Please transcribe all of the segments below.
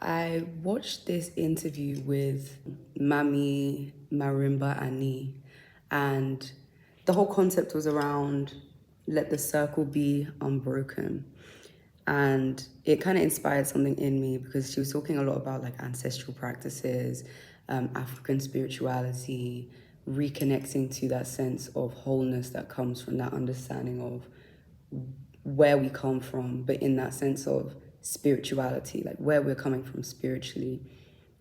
I watched this interview with Mami Marimba Ani, and the whole concept was around let the circle be unbroken. And it kind of inspired something in me because she was talking a lot about like ancestral practices, African spirituality, reconnecting to that sense of wholeness that comes from that understanding of where we come from, but in that sense of spirituality, like where we're coming from spiritually,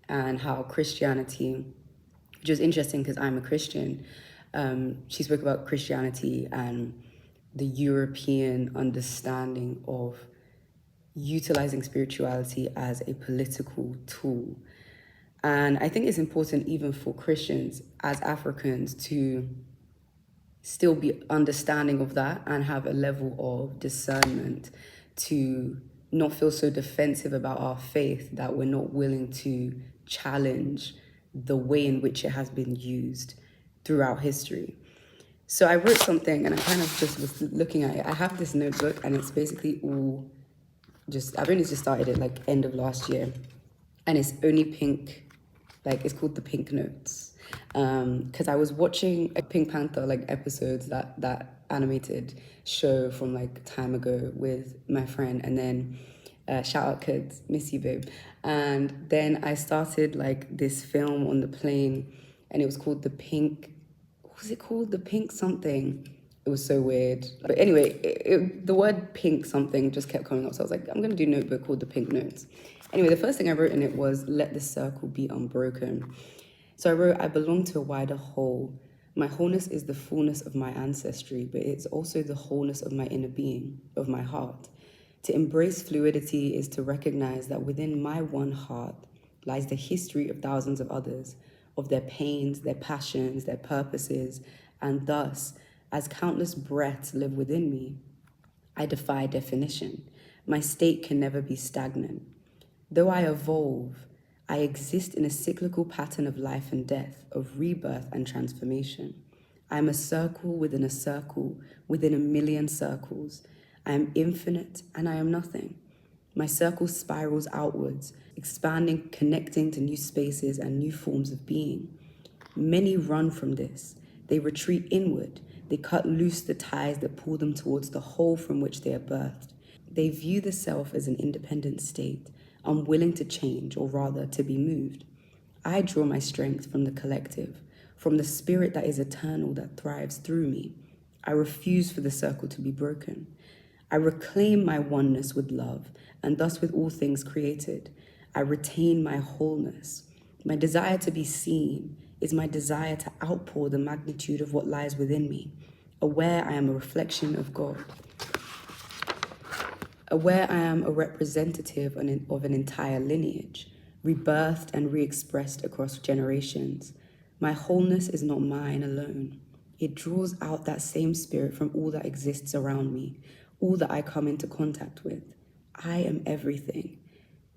and how Christianity, which is interesting because I'm a Christian, she spoke about Christianity and the European understanding of utilizing spirituality as a political tool. And I think it's important even for Christians as Africans to still be understanding of that and have a level of discernment to not feel so defensive about our faith that we're not willing to challenge the way in which it has been used throughout history. So I wrote something and I kind of just was looking at it. I have this notebook and it's basically all I've only just started it like end of last year, and it's only pink, like it's called the Pink Notes. Because I was watching a Pink Panther like episodes, that animated show from like time ago with my friend, and then shout out kids, miss you babe. And then I started like this film on the plane, and it was called the Pink. What was it called? The Pink something. It was so weird. But anyway, the word pink something just kept coming up. So I was like, I'm going to do a notebook called the Pink Notes. Anyway, the first thing I wrote in it was, let the circle be unbroken. So I wrote, I belong to a wider whole. My wholeness is the fullness of my ancestry, but it's also the wholeness of my inner being, of my heart. To embrace fluidity is to recognize that within my one heart lies the history of thousands of others, of their pains, their passions, their purposes, and thus, as countless breaths live within me, I defy definition. My state can never be stagnant. Though I evolve, I exist in a cyclical pattern of life and death, of rebirth and transformation. I am a circle within a circle, within a million circles. I am infinite and I am nothing. My circle spirals outwards, expanding, connecting to new spaces and new forms of being. Many run from this. They retreat inward. They cut loose the ties that pull them towards the whole from which they are birthed. They view the self as an independent state, unwilling to change, or rather to be moved. I draw my strength from the collective, from the spirit that is eternal that thrives through me. I refuse for the circle to be broken. I reclaim my oneness with love, and thus with all things created. I retain my wholeness. My desire to be seen is my desire to outpour the magnitude of what lies within me, aware I am a reflection of God, aware I am a representative of an entire lineage, rebirthed and re-expressed across generations. My wholeness is not mine alone. It draws out that same spirit from all that exists around me, all that I come into contact with. I am everything.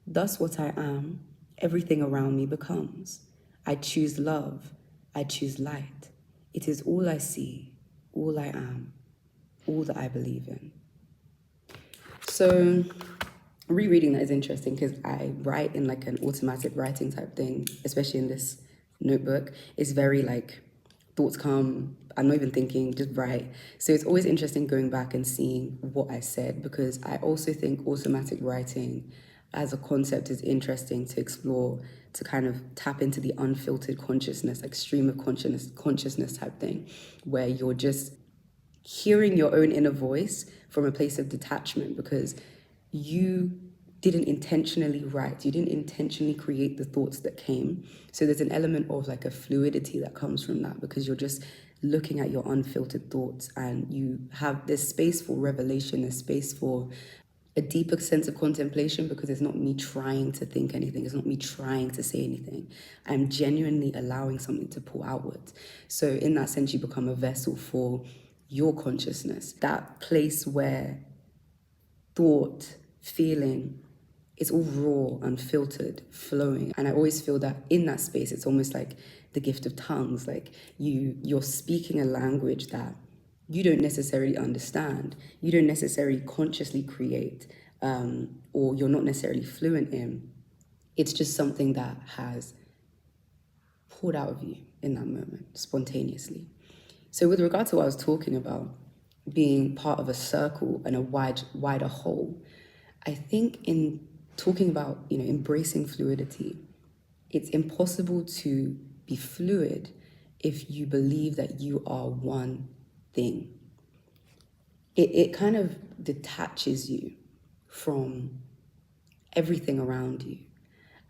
Thus what I am, everything around me becomes. I choose love. I choose light. It is all I see, all I am, all that I believe in. So rereading that is interesting because I write in like an automatic writing type thing, especially in this notebook. It's very like thoughts come, I'm not even thinking, just write. So it's always interesting going back and seeing what I said, because I also think automatic writing as a concept is interesting to explore, to kind of tap into the unfiltered consciousness, like stream of consciousness type thing, where you're just hearing your own inner voice from a place of detachment, because you didn't intentionally write, you didn't intentionally create the thoughts that came. So there's an element of like a fluidity that comes from that, because you're just looking at your unfiltered thoughts, and you have this space for revelation, this space for a deeper sense of contemplation, because it's not me trying to think anything, it's not me trying to say anything. I'm genuinely allowing something to pull outwards. So in that sense, you become a vessel for your consciousness, that place where thought, feeling, it's all raw, unfiltered, flowing. And I always feel that in that space, it's almost like the gift of tongues. Like you're speaking a language that you don't necessarily understand, you don't necessarily consciously create, or you're not necessarily fluent in. It's just something that has poured out of you in that moment, spontaneously. So with regard to what I was talking about, being part of a circle and a wider whole, I think in talking about, embracing fluidity, it's impossible to be fluid if you believe that you are one thing. It kind of detaches you from everything around you.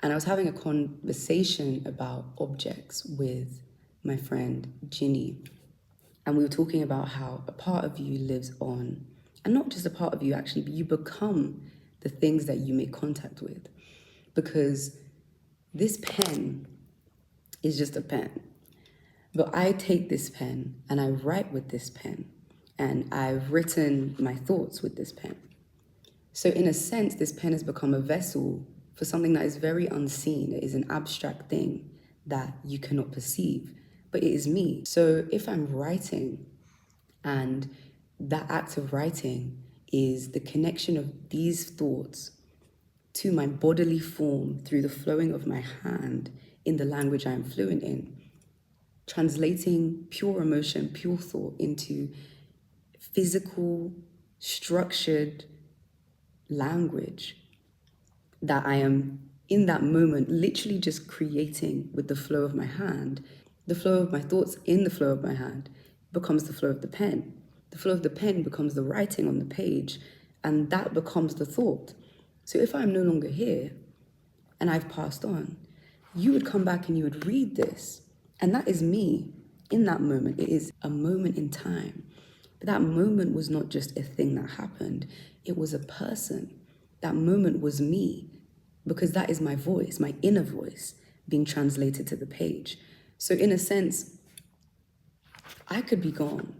And I was having a conversation about objects with my friend Ginny, and we were talking about how a part of you lives on, and not just a part of you actually, but you become the things that you make contact with. Because this pen is just a pen. But I take this pen and I write with this pen, and I've written my thoughts with this pen. So in a sense, this pen has become a vessel for something that is very unseen. It is an abstract thing that you cannot perceive, but it is me. So if I'm writing, and that act of writing is the connection of these thoughts to my bodily form through the flowing of my hand in the language I am fluent in, translating pure emotion, pure thought into physical, structured language that I am in that moment literally just creating with the flow of my hand. The flow of my thoughts in the flow of my hand becomes the flow of the pen. The flow of the pen becomes the writing on the page, and that becomes the thought. So if I'm no longer here and I've passed on, you would come back and you would read this, and that is me in that moment. It is a moment in time. But that moment was not just a thing that happened, it was a person. That moment was me, because that is my voice, my inner voice being translated to the page. So in a sense, I could be gone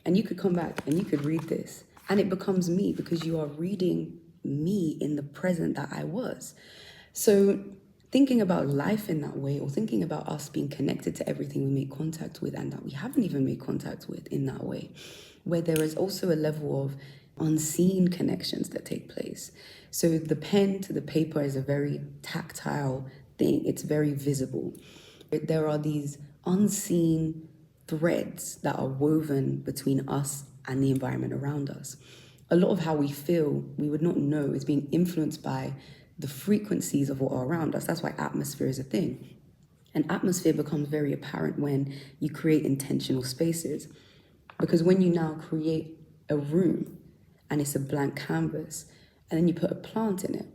and you could come back and you could read this, and it becomes me because you are reading me in the present that I was. So thinking about life in that way, or thinking about us being connected to everything we make contact with and that we haven't even made contact with in that way, where there is also a level of unseen connections that take place. So the pen to the paper is a very tactile thing. It's very visible. There are these unseen threads that are woven between us and the environment around us. A lot of how we feel, we would not know, is being influenced by the frequencies of what are around us. That's why atmosphere is a thing. And atmosphere becomes very apparent when you create intentional spaces. Because when you now create a room and it's a blank canvas, and then you put a plant in it,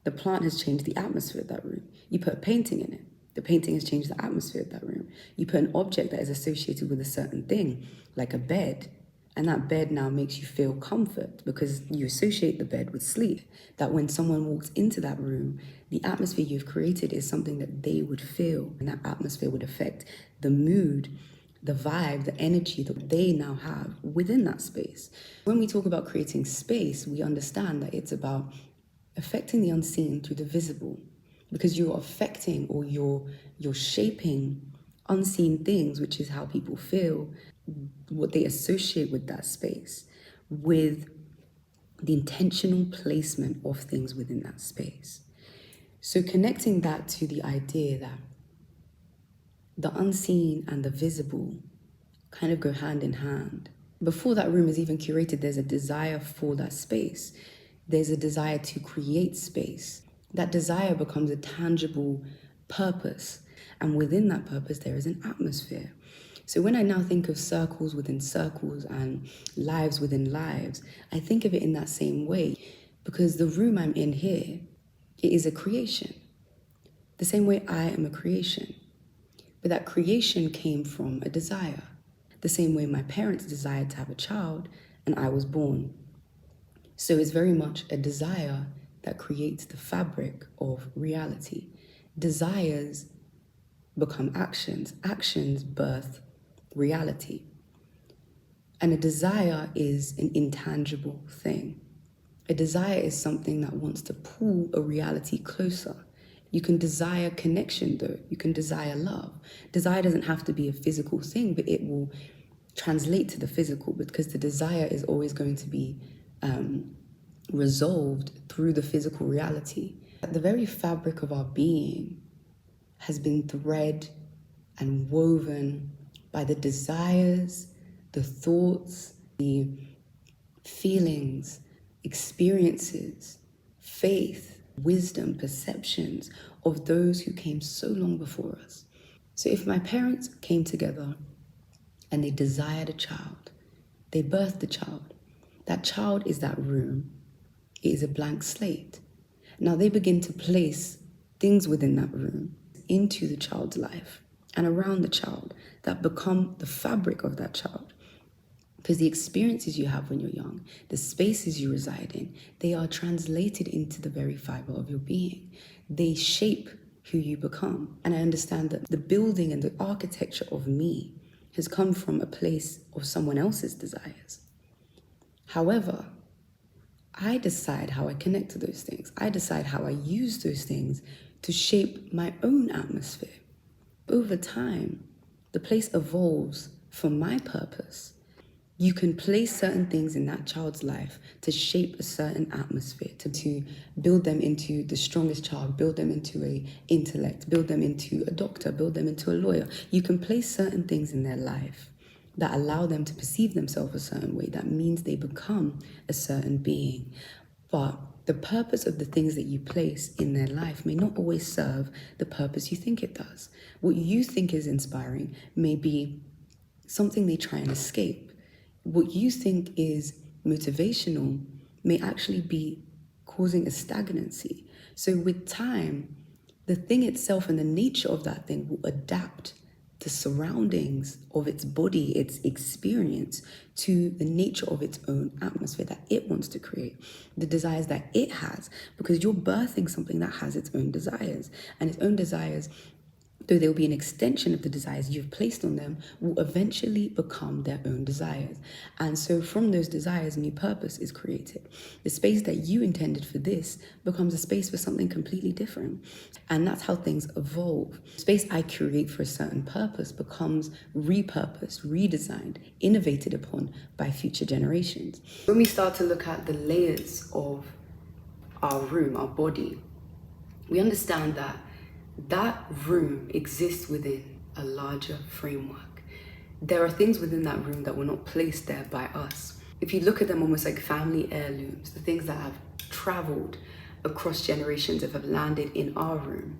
the plant has changed the atmosphere of that room. You put a painting in it, the painting has changed the atmosphere of that room. You put an object that is associated with a certain thing, like a bed, and that bed now makes you feel comfort because you associate the bed with sleep. That when someone walks into that room, the atmosphere you've created is something that they would feel, and that atmosphere would affect the mood, the vibe, the energy that they now have within that space. When we talk about creating space, we understand that it's about affecting the unseen through the visible, because you're affecting, or you're shaping unseen things, which is how people feel, what they associate with that space, with the intentional placement of things within that space. So connecting that to the idea that the unseen and the visible kind of go hand in hand. Before that room is even curated, there's a desire for that space. There's a desire to create space. That desire becomes a tangible purpose. And within that purpose, there is an atmosphere. So when I now think of circles within circles and lives within lives, I think of it in that same way, because the room I'm in here, it is a creation. The same way I am a creation. But that creation came from a desire. The same way my parents desired to have a child and I was born. So it's very much a desire that creates the fabric of reality. Desires become actions. Actions birth reality. And a desire is an intangible thing. A desire is something that wants to pull a reality closer. You can desire connection though. You can desire love. Desire doesn't have to be a physical thing, but it will translate to the physical, because the desire is always going to be resolved through the physical reality. The very fabric of our being has been thread and woven by the desires, the thoughts, the feelings, experiences, faith, wisdom, perceptions of those who came so long before us. So if my parents came together and they desired a child, they birthed the child. That child is that room. It is a blank slate. Now they begin to place things within that room into the child's life and around the child that become the fabric of that child. Because the experiences you have when you're young, the spaces you reside in, they are translated into the very fiber of your being. They shape who you become. And I understand that the building and the architecture of me has come from a place of someone else's desires. However, I decide how I connect to those things. I decide how I use those things to shape my own atmosphere. Over time, the place evolves for my purpose. You can place certain things in that child's life to shape a certain atmosphere, to build them into the strongest child, build them into an intellect, build them into a doctor, build them into a lawyer. You can place certain things in their life that allow them to perceive themselves a certain way. That means they become a certain being. But the purpose of the things that you place in their life may not always serve the purpose you think it does. What you think is inspiring may be something they try and escape. What you think is motivational may actually be causing a stagnancy. So with time, the thing itself and the nature of that thing will adapt the surroundings of its body, its experience, to the nature of its own atmosphere that it wants to create, the desires that it has, because you're birthing something that has its own desires, and its own desires, though they'll be an extension of the desires you've placed on them, will eventually become their own desires. And so from those desires, new purpose is created. The space that you intended for this becomes a space for something completely different. And that's how things evolve. Space I create for a certain purpose becomes repurposed, redesigned, innovated upon by future generations. When we start to look at the layers of our room, our body, we understand that room exists within a larger framework. There are things within that room that were not placed there by us. If you look at them almost like family heirlooms, the things that have traveled across generations, that have landed in our room,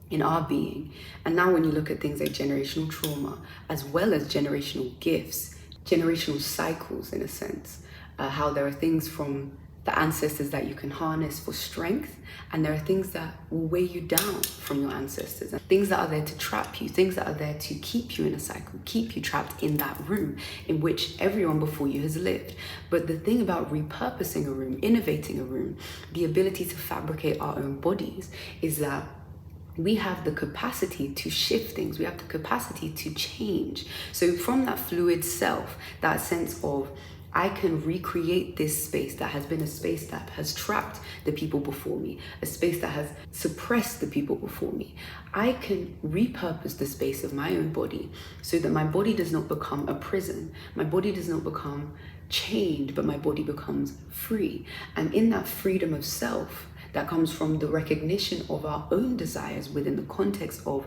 in our being. And now when you look at things like generational trauma, as well as generational gifts, generational cycles in a sense, how there are things from the ancestors that you can harness for strength, and there are things that will weigh you down from your ancestors, and things that are there to trap you, things that are there to keep you in a cycle, keep you trapped in that room in which everyone before you has lived. But the thing about repurposing a room, innovating a room, the ability to fabricate our own bodies, is that we have the capacity to shift things. We have the capacity to change. So from that fluid self, that sense of, I can recreate this space that has been a space that has trapped the people before me, a space that has suppressed the people before me. I can repurpose the space of my own body so that my body does not become a prison. My body does not become chained, but my body becomes free. And in that freedom of self, that comes from the recognition of our own desires within the context of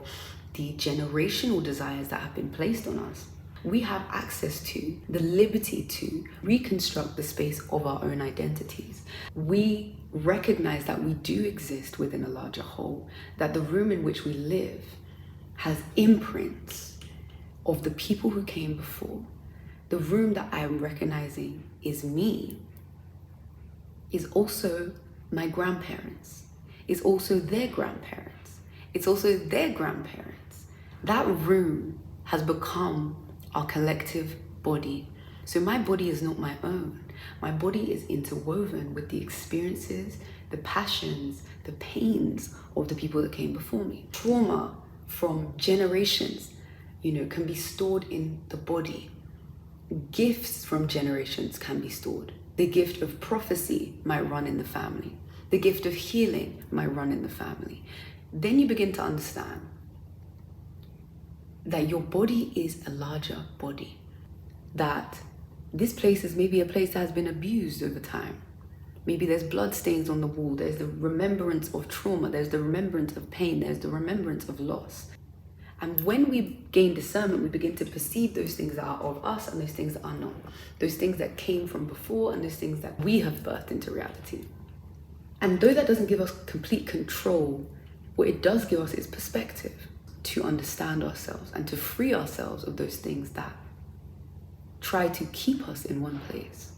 the generational desires that have been placed on us, we have access to the liberty to reconstruct the space of our own identities. We recognize that we do exist within a larger whole, that the room in which we live has imprints of the people who came before. The room that I am recognizing is me, is also my grandparents, is also their grandparents, it's also their grandparents. That room has become our collective body. So my body is not my own. My body is interwoven with the experiences, the passions, the pains of the people that came before me. Trauma from generations, can be stored in the body. Gifts from generations can be stored. The gift of prophecy might run in the family. The gift of healing might run in the family. Then you begin to understand that your body is a larger body. That this place is maybe a place that has been abused over time. Maybe there's blood stains on the wall, there's the remembrance of trauma, there's the remembrance of pain, there's the remembrance of loss. And when we gain discernment, we begin to perceive those things that are of us and those things that are not. Those things that came from before and those things that we have birthed into reality. And though that doesn't give us complete control, what it does give us is perspective to understand ourselves and to free ourselves of those things that try to keep us in one place.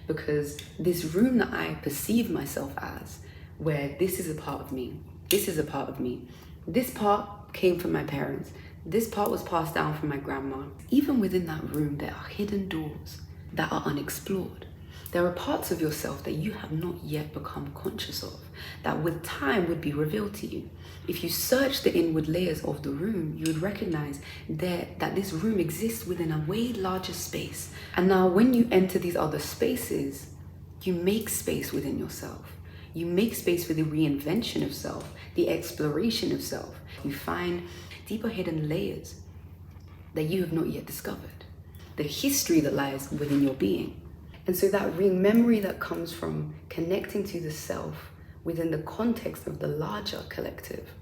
Because this room that I perceive myself as, where this is a part of me, this is a part of me, this part came from my parents, this part was passed down from my grandma. Even within that room, there are hidden doors that are unexplored. There are parts of yourself that you have not yet become conscious of, that with time would be revealed to you. If you search the inward layers of the room, you would recognize that this room exists within a way larger space. And now when you enter these other spaces, you make space within yourself. You make space for the reinvention of self, the exploration of self. You find deeper hidden layers that you have not yet discovered, the history that lies within your being. And so that rememory that comes from connecting to the self within the context of the larger collective,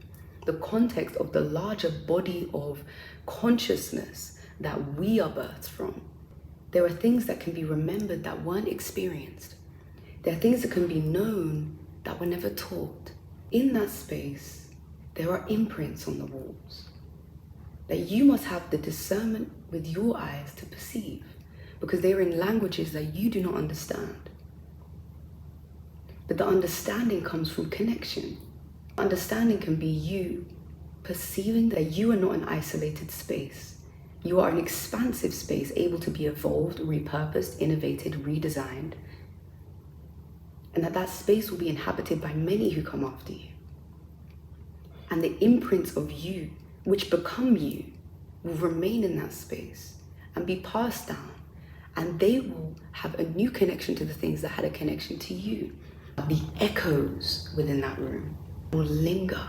the context of the larger body of consciousness that we are birthed from. There are things that can be remembered that weren't experienced. There are things that can be known that were never taught. In that space, there are imprints on the walls that you must have the discernment with your eyes to perceive, because they are in languages that you do not understand. But the understanding comes from connection. Understanding can be you perceiving that you are not an isolated space. You are an expansive space able to be evolved, repurposed, innovated, redesigned. And that space will be inhabited by many who come after you. And the imprints of you, which become you, will remain in that space and be passed down. And they will have a new connection to the things that had a connection to you. The echoes within that room will linger.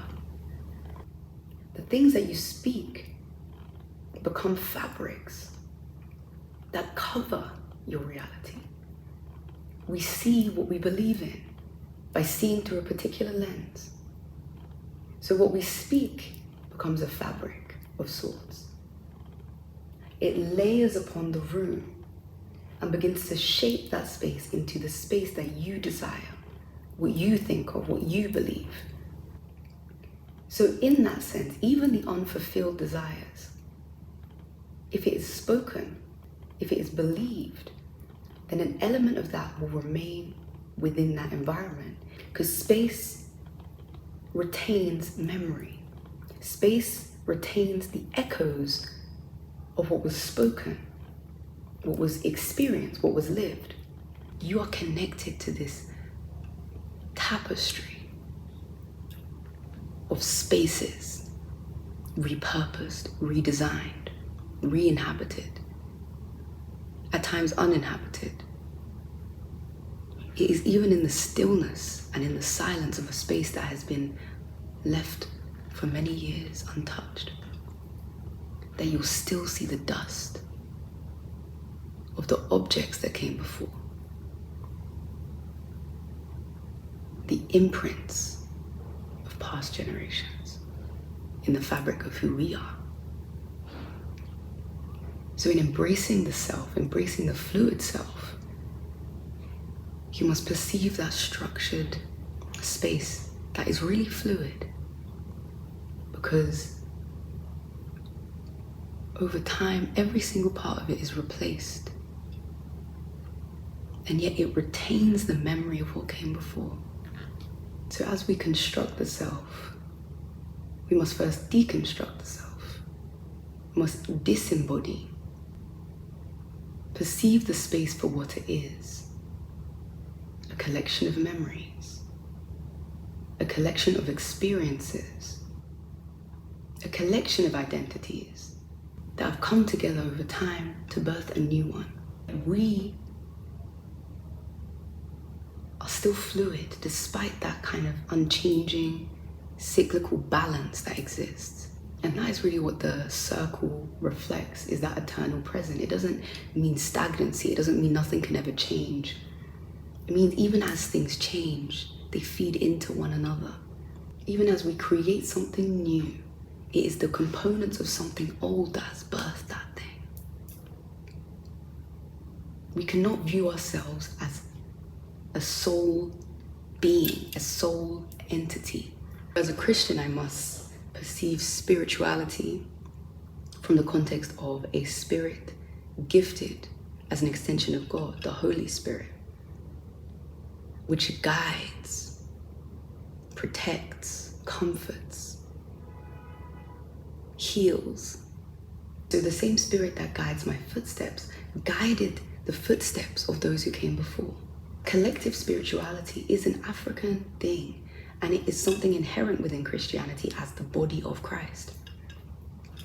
The things that you speak become fabrics that cover your reality. We see what we believe in by seeing through a particular lens. So what we speak becomes a fabric of sorts. It layers upon the room and begins to shape that space into the space that you desire, what you think of, what you believe. So in that sense, even the unfulfilled desires, if it is spoken, if it is believed, then an element of that will remain within that environment, because space retains memory. Space retains the echoes of what was spoken, what was experienced, what was lived. You are connected to this tapestry of spaces, repurposed, redesigned, re-inhabited, at times uninhabited. It is even in the stillness and in the silence of a space that has been left for many years untouched that you'll still see the dust of the objects that came before, the imprints of past generations in the fabric of who we are. So in embracing the self, embracing the fluid self, you must perceive that structured space that is really fluid, because over time, every single part of it is replaced, and yet it retains the memory of what came before. So as we construct the self, we must first deconstruct the self. We must disembody, perceive the space for what it is, a collection of memories, a collection of experiences, a collection of identities that have come together over time to birth a new one. We are still fluid despite that kind of unchanging, cyclical balance that exists. And that is really what the circle reflects, is that eternal present. It doesn't mean stagnancy. It doesn't mean nothing can ever change. It means even as things change, they feed into one another. Even as we create something new, it is the components of something old that has birthed that thing. We cannot view ourselves as a soul being, a soul entity. As a Christian, I must perceive spirituality from the context of a spirit gifted as an extension of God, the Holy Spirit, which guides, protects, comforts, heals. So the same spirit that guides my footsteps guided the footsteps of those who came before. Collective spirituality is an African thing, and it is something inherent within Christianity as the body of Christ.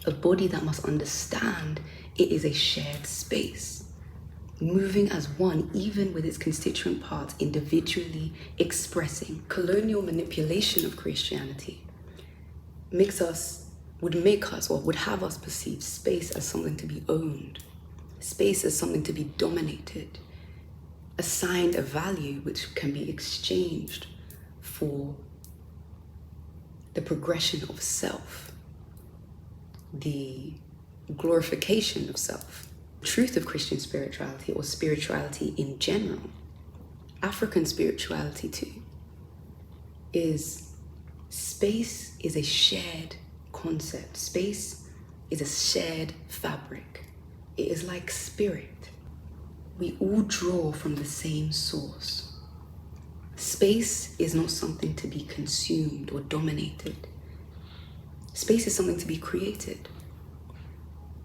A body that must understand it is a shared space, moving as one, even with its constituent parts individually expressing. Colonial manipulation of Christianity would have us perceive space as something to be owned, space as something to be dominated, assigned a value which can be exchanged for the progression of self, the glorification of self. The truth of Christian spirituality, or spirituality in general, African spirituality too, is space is a shared concept. Space is a shared fabric. It is like spirit. We all draw from the same source. Space is not something to be consumed or dominated. Space is something to be created,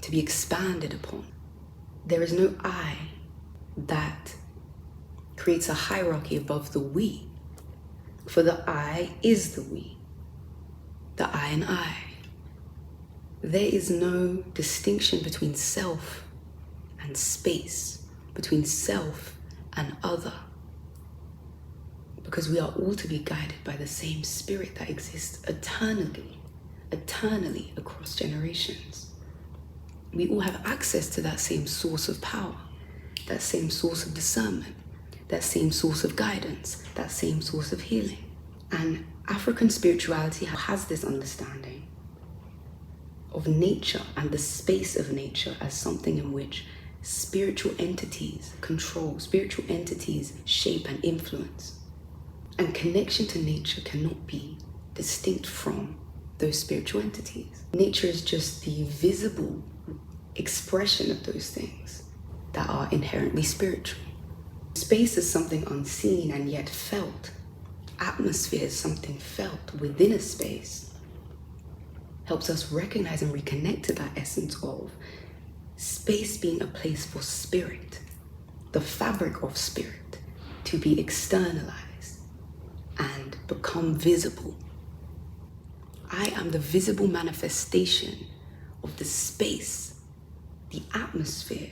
to be expanded upon. There is no I that creates a hierarchy above the we, for the I is the we, the I and I. There is no distinction between self and space, between self and other, because we are all to be guided by the same spirit that exists eternally across generations. We all have access to that same source of power, that same source of discernment, that same source of guidance, that same source of healing. And African spirituality has this understanding of nature and the space of nature as something in which spiritual entities control, spiritual entities shape and influence. And connection to nature cannot be distinct from those spiritual entities. Nature is just the visible expression of those things that are inherently spiritual. Space is something unseen and yet felt. Atmosphere is something felt within a space. Helps us recognize and reconnect to that essence of space being a place for spirit, the fabric of spirit, to be externalized and become visible. I am the visible manifestation of the space, the atmosphere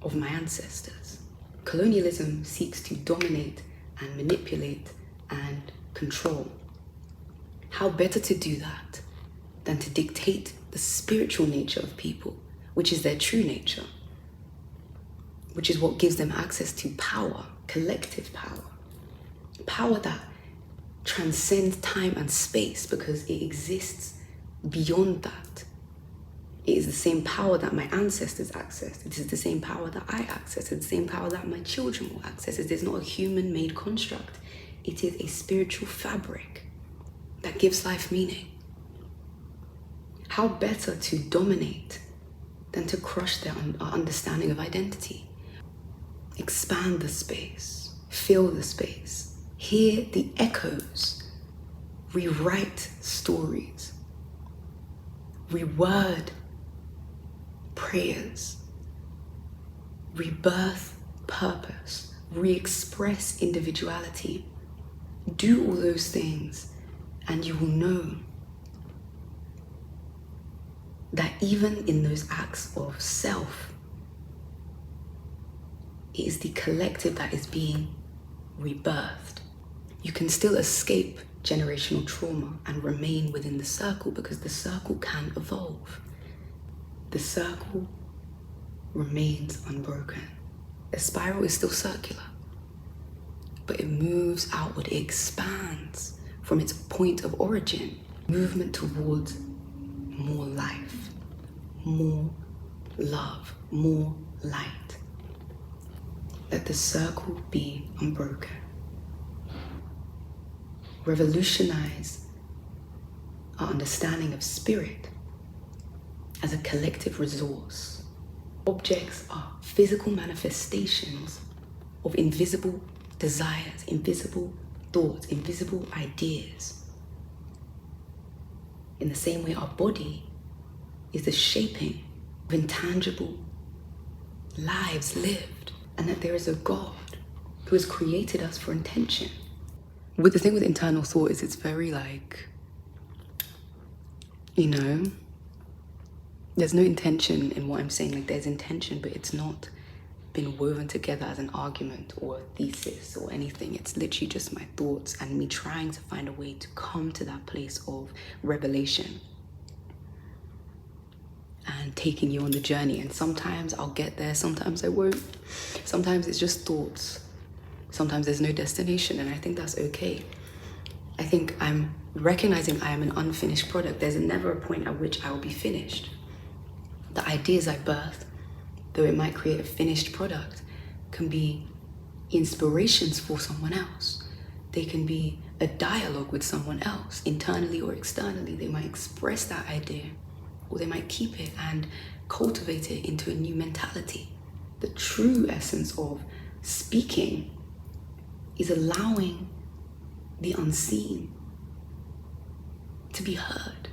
of my ancestors. Colonialism seeks to dominate and manipulate and control. How better to do that than to dictate the spiritual nature of people, which is their true nature, which is what gives them access to power, collective power, power that transcends time and space because it exists beyond that. It is the same power that my ancestors accessed. It is the same power that I access. It's the same power that my children will access. It is not a human-made construct. It is a spiritual fabric that gives life meaning. How better to dominate than to crush our understanding of identity? Expand the space, fill the space, hear the echoes, rewrite stories, reword prayers, rebirth purpose, re-express individuality. Do all those things and you will know that even in those acts of self, it is the collective that is being rebirthed. You can still escape generational trauma and remain within the circle because the circle can evolve. The circle remains unbroken. The spiral is still circular. but it moves outward, it expands from its point of origin. Movement towards more life, more love, more light. Let the circle be unbroken. Revolutionize our understanding of spirit as a collective resource. Objects are physical manifestations of invisible desires, invisible thoughts, invisible ideas. In the same way, our body is the shaping of intangible lives lived, and that there is a God who has created us for intention. With the thing with internal thought is it's very like, you know, there's no intention in what I'm saying. Like, there's intention, but it's not been woven together as an argument or a thesis or anything. It's literally just my thoughts and me trying to find a way to come to that place of revelation and taking you on the journey. And sometimes I'll get there, sometimes I won't. Sometimes it's just thoughts. Sometimes there's no destination, and I think that's okay. I think I'm recognizing I am an unfinished product. There's never a point at which I will be finished. The ideas I birth, though it might create a finished product, can be inspirations for someone else. They can be a dialogue with someone else, internally or externally. They might express that idea, or they might keep it and cultivate it into a new mentality. The true essence of speaking is allowing the unseen to be heard.